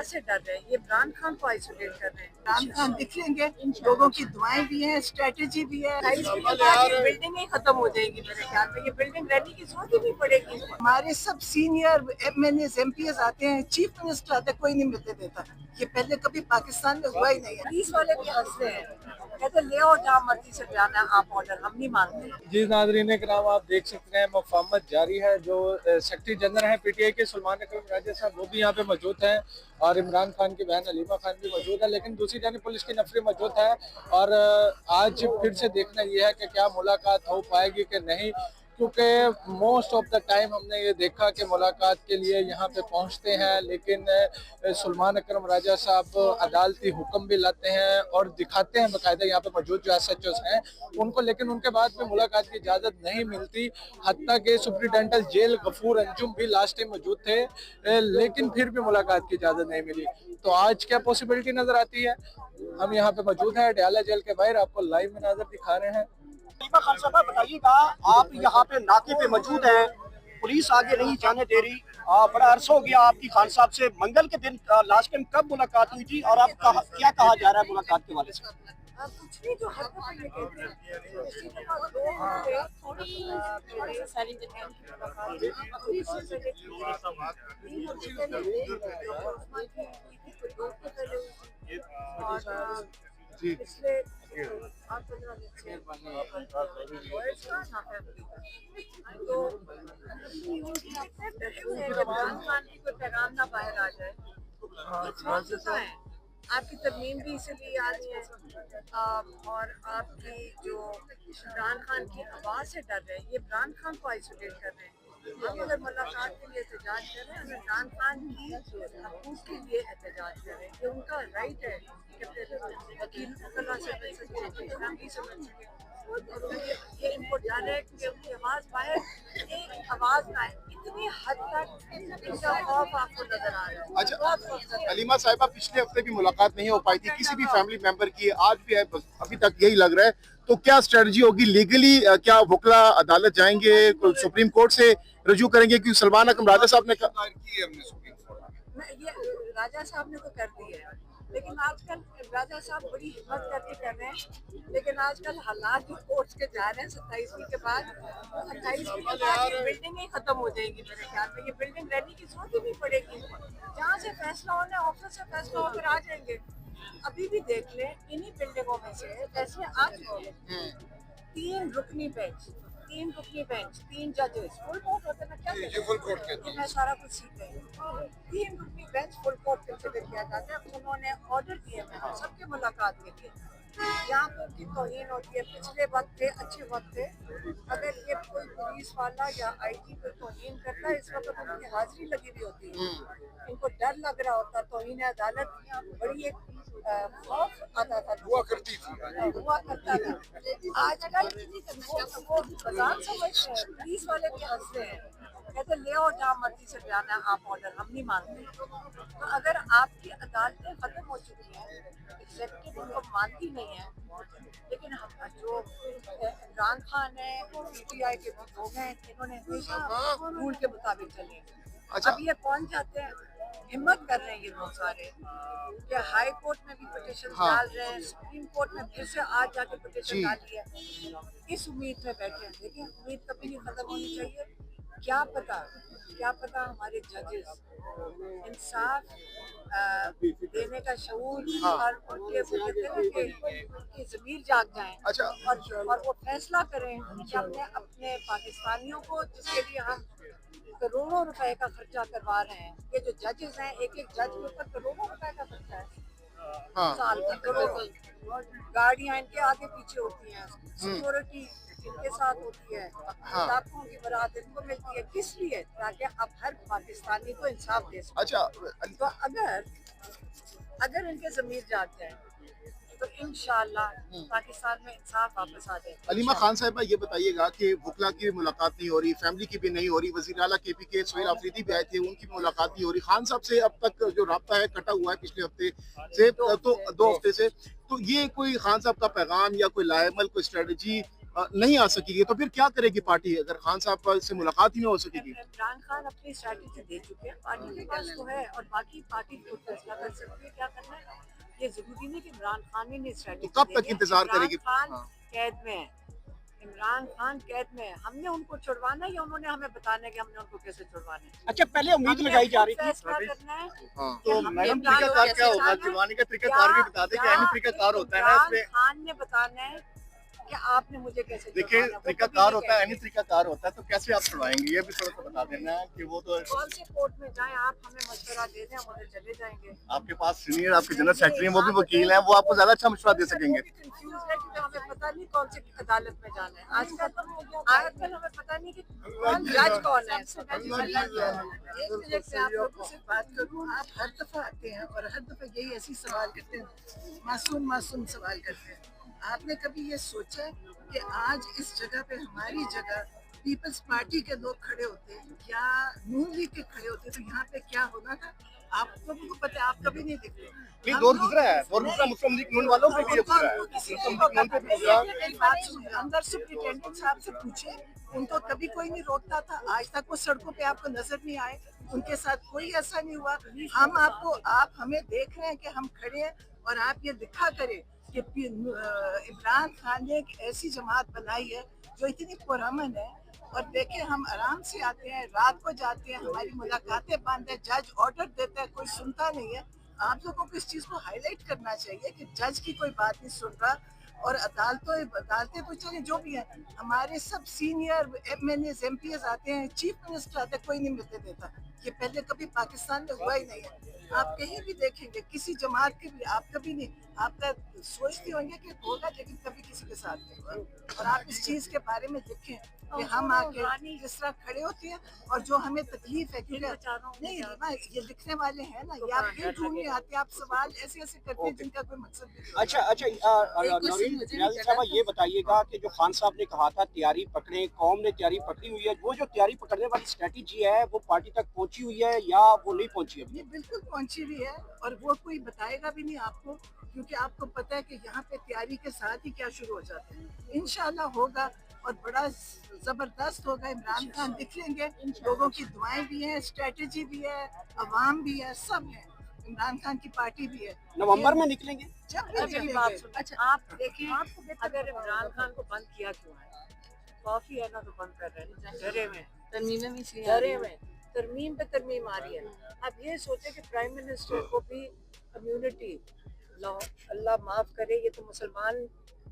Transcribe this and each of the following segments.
आवाज से डर रहे हैं, ये इमरान खान को आइसोलेट कर रहे हैं। इमरान खान दिखेंगे, लोगों की दुआएं भी हैं, स्ट्रेटेजी भी है। ये बिल्डिंग ही खत्म हो जाएगी मेरे ख्याल में, ये बिल्डिंग रहने की जरूरत ही नहीं पड़ेगी। हमारे सब सीनियर MNAs MPs आते हैं, चीफ मिनिस्टर आते हैं, कोई नहीं मिलने देता। ये पहले कभी पाकिस्तान में हुआ ही नहीं है। पुलिस वाले भी हंसते हैं, कहते ले और जहाँ मर्जी से जाना है आप ऑर्डर, हम नहीं मानते। जी नाज़रीन कराम, आप देख सकते हैं मुफाहमत जारी है। जो सेक्रेटरी जनरल हैं PTI के सलमान अकरम राजा साहब, वो भी यहाँ पे मौजूद हैं और इमरान खान की बहन हलीमा खान भी मौजूद है। लेकिन दूसरी जानिब पुलिस की नफरी मौजूद है और आज फिर से देखना ये है कि क्या मुलाकात हो पाएगी कि नहीं, क्योंकि मोस्ट ऑफ द टाइम हमने ये देखा कि मुलाकात के लिए यहाँ पे पहुँचते हैं, लेकिन सलमान अकरम राजा साहब अदालती हुक्म भी लाते हैं और दिखाते हैं बाकायदा यहाँ पे मौजूद जो SHOs हैं उनको, लेकिन उनके बाद में मुलाकात की इजाज़त नहीं मिलती। हत्ता के सुप्रिटेंडेंट जेल गफूर अंजुम भी लास्ट टाइम मौजूद थे, लेकिन फिर भी मुलाकात की इजाज़त नहीं मिली। तो आज क्या पॉसिबिलिटी नज़र आती है? हम यहाँ पे मौजूद हैं डयाला जेल के बाहर, आपको लाइव मनाज़र दिखा रहे हैं। हलीमा खान साहब बताइएगा, आप यहाँ पे नाके पे मौजूद हैं, पुलिस आगे नहीं जाने दे रही, बड़ा अरसा हो गया आपकी खान साहब से। मंगल के दिन लास्ट टाइम कब मुलाकात हुई थी और आप क्या कहा जा रहा है मुलाकात के वाले से? कुछ नहीं, जो हर दफा ये कहते हैं उसी दफा दो हफ्ते थोड़ी सारी पिछले 8-15 दिन से तो इमरान खान की कोई पैगाम ना बाहर आ जाए। आपकी तरमीम भी इसीलिए आ रही है और आपकी जो इमरान खान की आवाज़ से डर रहे हैं, ये इमरान खान को आइसोलेट कर रहे हैं। हम अगर मुलाकात के लिए एहतजाज कर रहे हैं, हम इमरान खान की हकूक़ के लिए एहतजाज कर रहे हैं, ये उनका राइट है कि वकील मुकल्ला से मिल सके, फैमिली से मिल सके। ये इनको डर है कि उनकी आवाज़ बाहर एक आवाज़ ना आए, इतनी हद तक इनका खौफ आपको नजर आ रहा है। अच्छा हलीमा साहिबा, पिछले हफ्ते भी मुलाकात नहीं हो पाई थी किसी भी फैमिली मेंबर की, आज भी है, अभी तक यही लग रहा है। तो क्या स्ट्रेटजी होगी लीगली? क्या वकला अदालत जाएंगे, सुप्रीम कोर्ट से रजू करेंगे? क्योंकि सलमान अकरम राजा साहब ने ये राजा साहब ने तो कर दिया है, लेकिन आजकल राजा साहब बड़ी हिम्मत करके कर रहे हैं, लेकिन आजकल हालात जो कोर्ट के जा रहे हैं 27वीं के बाद, 28वीं के बाद ये बिल्डिंग ही खत्म हो जाएगी मेरे ख्याल में, ये बिल्डिंग रहने की जरूरत ही नहीं पड़ेगी। जहाँ से फैसला होना है ऑफिस से फैसला होकर आ जाएंगे। अभी भी देख लें, इन्हीं बिल्डिंगों में से फैसले आ चुके हैं। 3 रुकनी बेंच, 3 जजेस, फुल कोर्ट होते ना, क्या फुल कोर्ट के मैं सारा कुछ सीख गई हूँ। 3 रुकनी बेंच फुल कोर्ट कंसिडर किया जाता है। उन्होंने ऑर्डर दिए मैंने सबके मुलाकात के लिए, यहाँ पे उनकी तौहीन होती है। पिछले वक्त थे, अच्छे वक्त थे, अगर ये कोई पुलिस वाला या IG कोई तौहीन करता है, इस वक्त उनकी हाजिरी लगी हुई होती है, इनको डर लग रहा होता। तौहीन अदालत बड़ी एक खौफ आता था, हुआ करता था। आजकल वो बजान समझते हैं, पुलिस वाले भी हंसते हैं, कहते ले और जहाँ मर्जी से जाना है आप ऑर्डर, हम नहीं मानते। तो अगर आपकी अदालतें खत्म हो चुकी हैं, एग्जीक्यूटिव उनको मानती नहीं है, लेकिन हम जो इमरान खान है, PTI के लोग हैं, इन्होंने हमेशा रूल के मुताबिक चले। अच्छा। अब ये पहुंच जाते हैं, हिम्मत कर रहे हैं ये लोग सारे कि हाई कोर्ट में भी पिटीशन डाल रहे हैं, सुप्रीम कोर्ट में फिर से आज जाके पिटीशन डाली है, इस उम्मीद में बैठे हैं। लेकिन उम्मीद कभी नहीं खत्म होनी चाहिए। क्या पता हमारे जजेस इंसाफ देने का शऊर और उनके उनकी ज़मीर जाग जाएं। अच्छा। और वो फैसला करें कि अपने पाकिस्तानियों को, जिसके लिए हम करोड़ों रुपए का खर्चा करवा रहे हैं, ये जो जजेस हैं, एक जज के ऊपर करोड़ों रुपए का खर्चा है। साल का करोड़ों, गाड़ियां इनके आगे पीछे होती हैं, सिक्योरिटी इनके साथ होती है, लाखों की बरात इनको मिलती है। किस लिए? ताकि अब हर पाकिस्तानी को इंसाफ दे सके। अच्छा, तो अगर इनके ज़मीर जाग जाए तो इंशाअल्लाह पाकिस्तान में इंसाफ वापस आ जाए। हलीमा खान साहिबा, ये बताइएगा कि वकला की भी मुलाकात नहीं हो रही, फैमिली की भी नहीं हो रही, वज़ीर आला KP के सोहेल आफरीदी भी आए थे, उनकी मुलाकात नहीं हो रही, खान साहब से अब तक जो राब्ता है कटा हुआ है पिछले हफ्ते से, तो 2 हफ्ते से। तो ये कोई खान साहब का पैगाम या कोई लाएमल कोई स्ट्रेटजी नहीं आ सकेगी, तो फिर क्या करेगी पार्टी अगर खान साहब से मुलाकात ही नहीं हो सकेगी? इमरान खान अपनी स्ट्रैटेजी दे चुके हैं, पार्टी के पास तो है और बाकी पार्टी खुद फैसला कर सकती है क्या करना है। ये जरूरी नहीं कि इमरान खान ही नहीं स्ट्रैटेजी। तो कब तक इंतजार करेगी? इमरान खान हाँ। कैद में है, इमरान खान कैद में है। हमने उनको छुड़वाना है या उन्होंने हमें बताना है कि हमने उनको कैसे छुड़वाना है? अच्छा, पहले उम्मीद लगाई जा रही थी। फैसला करना है। हाँ। कि तो हमने मैडम इमरान तरीकाकार को क्या कैसे होगा? जाना है? दीवानी का तरीकाकार भी बता दें कि क्या- ऐनी तरीकाकार होता है ना इमरान इसमें। खान ने बताना है कि आपने मुझे कैसे देखिए छुड़वाना है। वो तरीकाकार कभी होता है, नहीं ऐनी तरीकाकार होता है, तो कैसे आप छुड़वाएंगे ये भी थोड़ा सा बता देना कि वो तो कहेंगे। कौन से कोर्ट में जाएं, आप हमें मशवरा दे दें, हम उधर चले जाएंगे। आपके पास सीनियर आपके जनरल सेक्रेटरी हैं, वो भी वकील हैं, वो आपको ज्यादा अच्छा मशवरा दे सकेंगे। वो भी कंफ्यूज है क्योंकि हमें पता नहीं कौन सी अदालत में जाना है। आजकल हमें पता नहीं कि कौन जज कौन है। एक मिनट में आप लोगों से बात करूं। आप हर दफा आते हैं और हर दफा यही ऐसी सवाल करते हैं, मासूम सवाल करते हैं। आपने कभी ये सोचा कि आज इस जगह पे हमारी जगह पीपल्स पार्टी के लोग खड़े होते या नून लीग के खड़े होते तो यहाँ पे क्या होना था? आप लोगों को पता है, आप कभी नहीं दिखते। नहीं, दौर गुजरा है, दौर गुजरा मुस्लिम लीग नून वालों पे भी ये गुजरा है। किसी को नून पे भी गुजरा। एक बात सुनिए, अंदर सुप्रिंटेंडेंट साहब से पूछे, उनको कभी कोई नहीं रोकता था। आज तक वो सड़कों पे आपको नजर नहीं आए, उनके साथ कोई ऐसा नहीं हुआ। हम आपको, आप हमें देख रहे हैं कि हम खड़े हैं और आप ये दिखा करें कि इमरान खान ने एक ऐसी जमात बनाई है जो इतनी पुरअमन है। और देखें, हम आराम से आते हैं, रात को जाते हैं, हमारी मुलाकातें बंद है, जज ऑर्डर देता है, कोई सुनता नहीं है। आप लोगों को इस चीज़ को हाईलाइट करना चाहिए कि जज की कोई बात नहीं सुन रहा। और अदालतें तो चले जो भी है, हमारे सब सीनियर MNAs MPs आते हैं, चीफ मिनिस्टर आते हैं, कोई नहीं मिलने देता। ये पहले कभी पाकिस्तान में हुआ ही नहीं है। आप कहीं भी देखेंगे किसी जमात के भी, आप कभी नहीं, आपका सोचते होंगे कि होगा, लेकिन कभी किसी के साथ नहीं हुआ। और आप इस चीज के बारे में देखें कि हम आके जिस तरह खड़े होते हैं और जो हमें तकलीफ है, क्योंकि नहीं रीमा, ये लिखने वाले हैं ना, ये आप क्यों ढूंढने आते हैं, आप सवाल ऐसे ऐसे करते हैं जिनका कोई मकसद नहीं। अच्छा, नौरीन रियाज साहबा, ये बताइएगा कि जो खान साहब ने कहा था तैयारी पकड़े, कौम ने तैयारी पकड़ी हुई है, वो जो तैयारी पकड़ने वाली स्ट्रेटेजी है वो पार्टी तक पहुंची हुई है या वो नहीं पहुंची अभी? ये बिल्कुल पहुंची हुई है और वो कोई बताएगा भी नहीं आपको, क्योंकि आपको पता है कि यहाँ पे तैयारी के साथ ही क्या शुरू हो जाता है। इंशाल्लाह होगा और बड़ा जबरदस्त होगा। इमरान खान दिख लेंगे, लोगों की दुआएं भी हैं, स्ट्रेटेजी भी है, अवाम भी है, सब है। इमरान खान की पार्टी भी है। नवंबर में निकलेंगे। जब भी मेरी निकलेंगे। बात सुनिए। अच्छा, आप देखें, अगर इमरान खान को बंद किया क्यों है? कॉफी है ना तो बंद कर रहे हैं, डरे में, डरे में, तरमीम पे तरमीम आ रही है। अब ये सोचे कि प्राइम मिनिस्टर को भी इम्यूनिटी, अल्लाह माफ करे, ये तो मुसलमान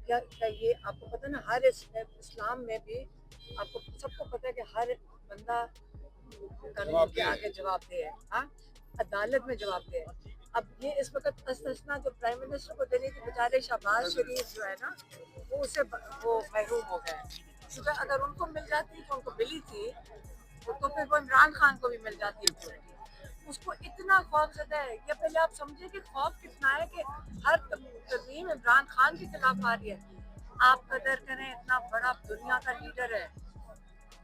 क्या ये आपको पता ना, हर इस्लाम में भी आपको सबको पता है कि हर बंदा कानून के आगे जवाबदेह है, हाँ, अदालत में जवाबदेह है। अब ये इस वक्त अस्तस्ना जो प्राइम मिनिस्टर को देने की बेचारे शहबाज शरीफ जो है ना, वो उससे वो महरूम हो गए। क्योंकि अगर उनको मिल जाती तो उनको मिली थी, तो फिर वो इमरान खान को भी मिल जाती है। उसको इतना खौफ ज़दा है, या पहले आप समझे कि खौफ कितना है कि हर तरमीम इमरान खान के खिलाफ आ रही है। आप कदर करें, इतना बड़ा दुनिया का लीडर है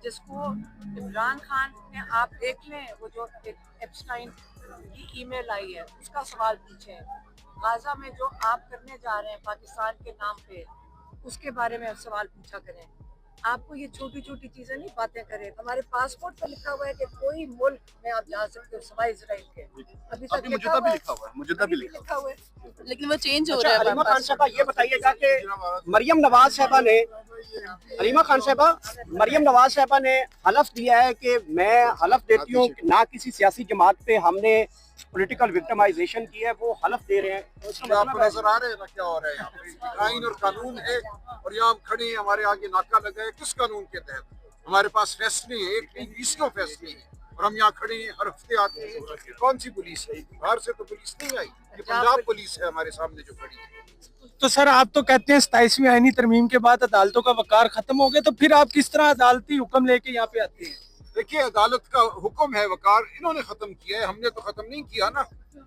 जिसको इमरान खान ने, आप देख लें वो जो एप्स्टाइन की ईमेल आई है उसका सवाल पूछे, गाजा में जो आप करने जा रहे हैं पाकिस्तान के नाम पे, उसके बारे में सवाल पूछा करें। आपको ये छोटी छोटी चीजें नहीं बातें करें। हमारे पासपोर्ट पर लिखा हुआ है कि कोई मुल्क में आप जा सकते हो सिवाय इजराइल के। अभी तक अभी मुजद्दा भी लिखा हुआ है, मुजद्दा भी लिखा हुआ है, लेकिन वो चेंज हो अच्छा, रहा है। हलीमा खान साहबा, ये बताइएगा कि मरियम नवाज साहबा ने, हलीमा खान साहबा, मरियम नवाज साहबा ने हलफ दिया है कि मैं हलफ देती हूँ कि ना किसी सियासी जमात पे हमने पॉलिटिकल विक्टिमाइजेशन की है, वो हलफ दे रहे हैं। क्या आपको नजर आ रहा है ना क्या हो रहा है यहाँ पे? आइन और कानून है और यहाँ हम खड़े हैं, हमारे आगे नाका लगा है। किस कानून के तहत? हमारे पास फैसले हैं, एक 20 फैसले हैं और हम यहाँ खड़े हैं, हर हफ्ते आते हैं। ये कौन सी पुलिस है? बाहर से तो पुलिस नहीं आई, ये पंजाब पुलिस है हमारे सामने जो खड़ी है। तो सर आप तो कहते हैं 27वीं आईनी तरमीम के बाद अदालतों का वकार खत्म हो गया, तो फिर आप किस तरह अदालती हुक्म लेके यहाँ पे आते हैं? देखिए, अदालत का हुक्म है, वकार इन्होंने खत्म किया है, हमने तो खत्म नहीं किया ना।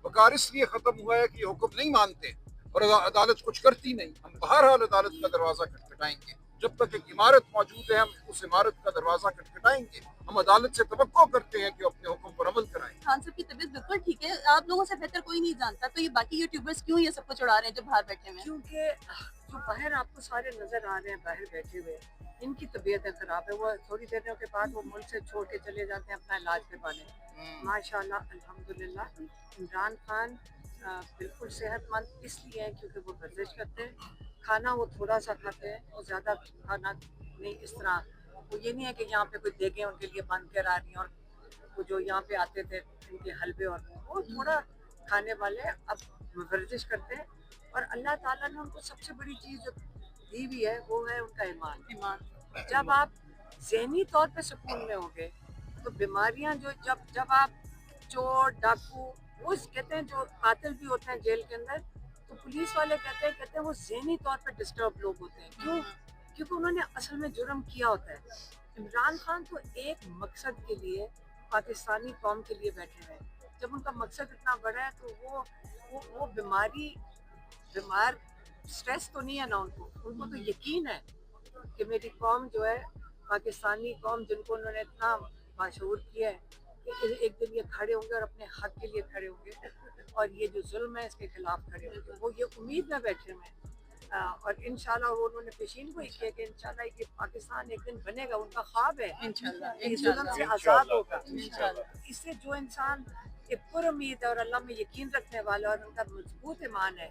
वकार इसलिए खत्म हुआ है कि ये हुक्म नहीं मानते और अदालत कुछ करती नहीं। हम बहरहाल अदालत का दरवाजा खटखटाएंगे, जब तक एक इमारत मौजूद है हम उस इमारत का दरवाजा खटखटाएंगे। हम अदालत से तवक्को करते हैं कि अपने हुक्म पर अमल कराएं। खान साहब की तबीयत बिल्कुल ठीक है, आप लोगों से बेहतर कोई नहीं जानता, तो ये बाकी यूट्यूबर्स क्यों ये सबको चढ़ा रहे हैं जो बाहर बैठे हुए हैं? क्योंकि जो बाहर आपको सारे नजर आ रहे हैं बाहर बैठे हुए, इनकी तबीयतें खराब है। वो थोड़ी देर के बाद वो मुल्क से छोड़ के चले जाते हैं अपना इलाज करवाने। माशाल्लाह अल्हम्दुलिल्लाह इमरान खान बिल्कुल सेहतमंद इसलिए है क्योंकि वो वर्जिश करते हैं, खाना वो थोड़ा सा खाते हैं, वो ज़्यादा खाना नहीं। इस तरह वो ये नहीं है कि यहाँ पे कोई देखें उनके लिए बंद करा रही हैं, और वो जो यहाँ पे आते थे इनके हलवे और वो थोड़ा खाने वाले अब वर्जिश करते हैं। और अल्लाह ताला ने उनको सबसे बड़ी चीज़ जो दी हुई है वो है उनका ईमान। जब आप ज़हनी तौर पे सुकून में होंगे तो बीमारियां जो जब आप चोर डाकू वो कहते हैं जो कातिल भी होते हैं जेल के अंदर, तो पुलिस वाले कहते हैं वो ज़हनी तौर पे डिस्टर्ब लोग होते हैं। क्यों? क्योंकि उन्होंने असल में जुर्म किया होता है। इमरान खान तो एक मकसद के लिए पाकिस्तानी कौम के लिए बैठे हुए हैं। जब उनका मकसद इतना बड़ा है तो वो बीमार स्ट्रेस तो नहीं है ना उनको तो यकीन है कि मेरी कौम जो है पाकिस्तानी कौम जिनको उन्होंने इतना मशहूर किया है कि एक दिन ये खड़े होंगे और अपने हक के लिए खड़े होंगे और ये जो जुल्म है इसके खिलाफ खड़े होंगे। वो ये उम्मीद में बैठे हुए हैं और इंशाल्लाह वो उन्होंने पेशीन को किया कि इंशाल्लाह ये पाकिस्तान एक दिन बनेगा। उनका ख्वाब है इंशाल्लाह जुल्म से आज़ाद होगा। इससे जो इंसान एक पुरुम्मीद है और अल्लाह में यकीन रखने वाला और उनका मजबूत ईमान है,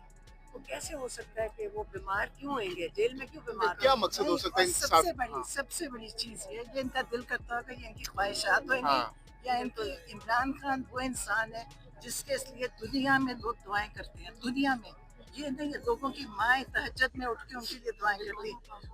वो कैसे हो सकता है कि वो बीमार क्यों होंगे, जेल में क्यों बीमार? क्या मकसद हो सकता है सबसे बड़ी चीज ये इनका दिल करता होगा, ये इनकी ख्वाहिशात होंगी या इनकी इमरान खान वो इंसान है जिसके लिए दुनिया में लोग दुआएं करते हैं। दुनिया में ये नहीं, लोगों की माएँ तहज्जुद में उठ के उनके लिए दुआएं करती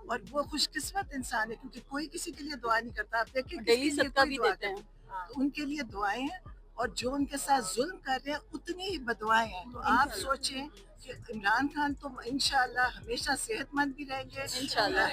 और वो खुशकिस्मत इंसान है क्योंकि कोई किसी के लिए दुआ नहीं करता। आप देखिए डेली सदका भी देते हैं, तो उनके लिए दुआएं हैं और जो उनके साथ जुल्म कर रहे हैं उतनी ही बदुआएं हैं। तो आप सोचें कि इमरान खान तो इंशाल्लाह हमेशा सेहतमंद भी रहेंगे, इंशाल्लाह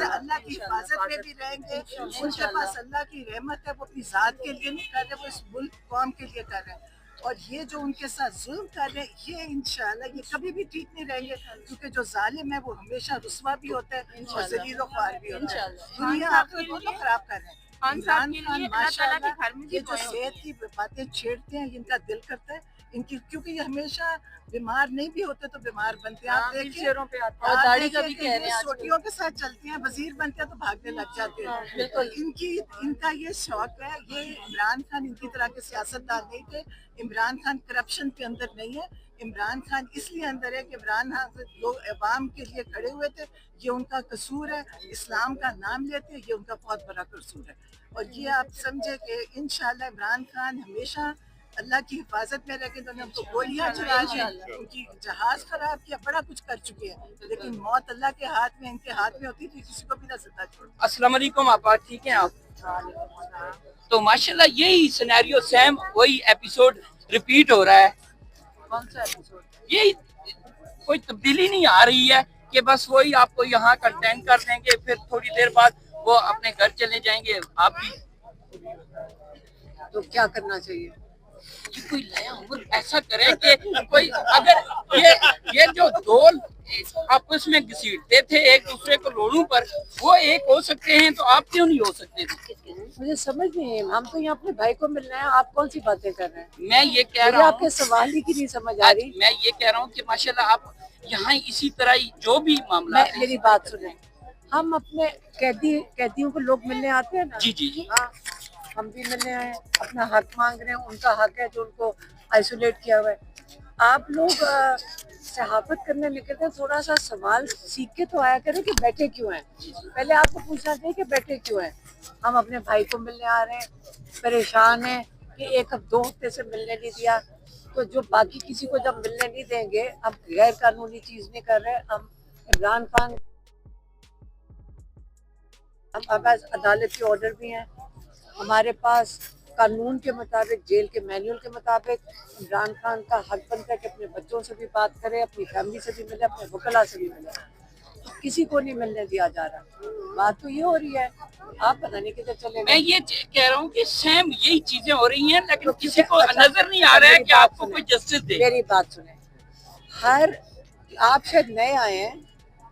अल्लाह की हिफाजत में भी रहेंगे। उनके पास अल्लाह की रहमत है, वो अपनी ज़ात के लिए नहीं कर रहे, वो इस मुल्क कौम के लिए कर रहे हैं। और ये जो उनके साथ जुल्म कर रहे हैं ये इंशाल्लाह ये कभी भी ठीक नहीं रहेंगे क्योंकि जो जालिम है वो हमेशा रुस्वा भी होता है और ज़लील व ख्वार भी होता है। दुनिया आखिर दोनों खराब कर रहे हैं। इमरान खान माशाल्लाह ये जो सेहत की बातें छेड़ते हैं इनका दिल करता है इनकी, क्योंकि ये हमेशा बीमार नहीं भी होते तो बीमार बनते हैं। आप देखिए और दाढ़ी का भी कह रहे हैं, छोटियों के साथ चलते हैं, वजीर बनते हैं तो भागने लग जाते हैं। बिल्कुल इनका ये शौक है। ये इमरान खान इनकी तरह के सियासतदान नहीं थे। इमरान खान करप्शन के अंदर नहीं है। इमरान खान इसलिए अंदर है कि इमरान खान लोग अवाम के लिए खड़े हुए थे, ये उनका कसूर है। इस्लाम का नाम लेते हैं, ये उनका बहुत बड़ा कसूर है। और ये आप समझे कि इंशाल्लाह इमरान खान हमेशा अल्लाह की हिफाजत में रहेंगे। उन्होंने उनको गोलियां चला दी, उनकी जहाज खराब किया, बड़ा कुछ कर चुके हैं, लेकिन मौत अल्लाह के हाथ में, इनके हाथ में होती थी, किसी को भी ना जिंदा छोड़। अस्सलाम वालेकुम, आप ठीक हैं? आप तो माशाल्लाह यही सिनेरियो सेम वही एपिसोड रिपीट हो रहा है। कौन सा एपिसोड? यही कोई तब्दीली नहीं आ रही है कि बस वही आपको यहाँ कंटेंट कर देंगे, फिर थोड़ी देर बाद वो अपने घर चले जाएंगे। आप भी तो क्या करना चाहिए? कोई नया उम्र ऐसा करे कि कोई अगर ये जो दो आपस में घसीटते थे एक दूसरे को रोड़ों पर, वो एक हो सकते हैं तो आप क्यों नहीं हो सकते थे? मुझे समझ नहीं है। हम तो यहाँ अपने भाई को मिलना है, आप कौन सी बातें कर रहे हैं? मैं ये कह रहा हूँ, आपके सवाल ही की नहीं समझ आ रही। मैं ये कह रहा हूँ कि माशाल्लाह आप यहाँ इसी तरह ही जो भी मामला है। मेरी बात सुने, हम अपने कैदियों को लोग मिलने आते हैं ना। जी जी जी, हाँ, हम भी मिलने आए, अपना हक मांग रहे हैं। उनका हक है जो उनको आइसोलेट किया हुआ है। आप लोग सहाफत करने निकलते हैं, थोड़ा सा सवाल सीख के तो आया करें कि बैठे क्यों हैं। पहले आपको पूछना चाहिए कि बैठे क्यों हैं। हम अपने भाई को मिलने आ रहे हैं, परेशान हैं कि 1-2 हफ्ते से मिलने नहीं दिया, तो जो बाकी किसी को जब मिलने नहीं देंगे, हम गैर कानूनी चीज नहीं कर रहे। हम इमरान खान, हमारे पास अदालत के ऑर्डर भी हैं, हमारे पास कानून के मुताबिक, जेल के मैनुअल के मुताबिक इमरान खान का हक बनता है कि अपने बच्चों से भी बात करे, अपनी फैमिली से भी मिले, अपने वकला से भी मिले। तो किसी को नहीं मिलने दिया जा रहा। बात तो ये हो रही है, आप पता नहीं किधर चले। मैं ये कह रहा हूँ कि सेम यही चीजें हो रही हैं, लेकिन किसी को नजर नहीं आ रहा है कि आपको कोई जस्टिस दे। मेरी बात सुने, आप शायद नए आए हैं,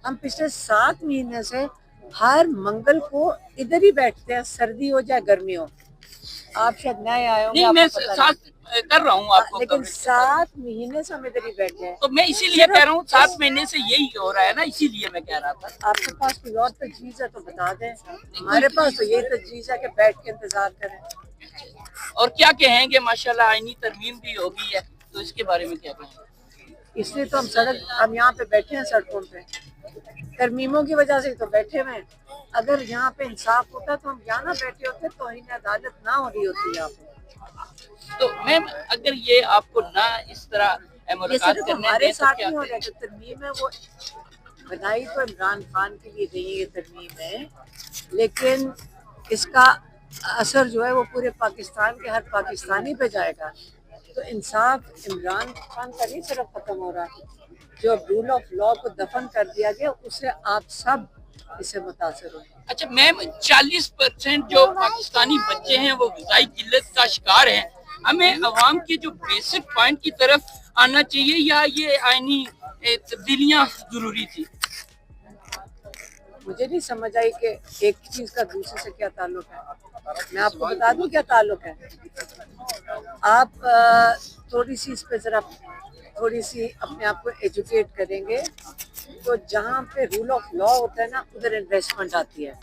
हम पिछले 7 महीने से हर मंगल को इधर ही बैठते हैं, सर्दी हो चाहे गर्मी हो। आप शायद नए आए होंगे, नहीं, मैं आपको पता साथ कर रहा हूँ आपको लेकिन coverage। 7 महीने से हम इधर ही बैठे हैं। तो मैं इसीलिए कह रहा हूँ 7 महीने से यही हो रहा है ना, इसीलिए मैं कह रहा था। आपके पास कोई और तजवीज़ है तो बता दें। हमारे पास तो यही तजवीज़ है कि बैठ के इंतजार करें। और क्या कहेंगे, माशाल्लाह आईनी तरमीम भी हो गई है, तो इसके बारे में क्या कहेंगे? इसलिए तो हम यहाँ पे बैठे हैं सड़कों पे, तरमीमों की वजह से तो बैठे हुए हैं। अगर यहाँ पे इंसाफ होता तो हम यहाँ ना बैठे होते, तो इन्हें अदालत ना हो रही होती यहाँ पे। तो मैम अगर ये आपको ना इस तरह ये मुलाकात सिर्फ करने हमारे दें तो साथ क्या नहीं हो रहा है। करें? जो तरमीम है वो बनाई तो इमरान खान के लिए गई है, ये तरमीम है, लेकिन इसका असर जो है वो पूरे पाकिस्तान के हर पाकिस्तानी पे जाएगा। तो इंसाफ इमरान खान का नहीं सिर्फ खत्म हो रहा, जो रूल ऑफ लॉ को दफन कर दिया गया उससे आप सब इससे मुतासर हो। अच्छा मैम, 40% जो पाकिस्तानी बच्चे हैं वो ग़िज़ाई किल्लत का शिकार हैं। हमें अवाम के जो बेसिक पॉइंट की तरफ आना चाहिए, या ये आईनी तब्दीलियाँ जरूरी थी? मुझे नहीं समझ आई कि एक चीज का दूसरे से क्या ताल्लुक है। मैं आपको बता दूं क्या ताल्लुक है। आप थोड़ी सी इस पे जरा थोड़ी सी अपने आप को एजुकेट करेंगे तो जहाँ पे रूल ऑफ लॉ होता है ना, उधर इन्वेस्टमेंट आती है।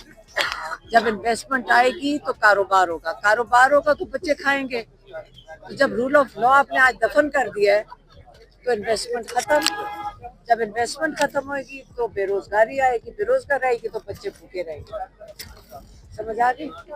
जब इन्वेस्टमेंट आएगी तो कारोबार होगा, कारोबार होगा तो बच्चे खाएंगे। तो जब रूल ऑफ लॉ आपने आज दफन कर दिया है तो इन्वेस्टमेंट खत्म। जब इन्वेस्टमेंट खत्म होगी तो बेरोजगारी आएगी, बेरोजगारी आएगी तो बच्चे भूखे रहेंगे। समझ आ गई?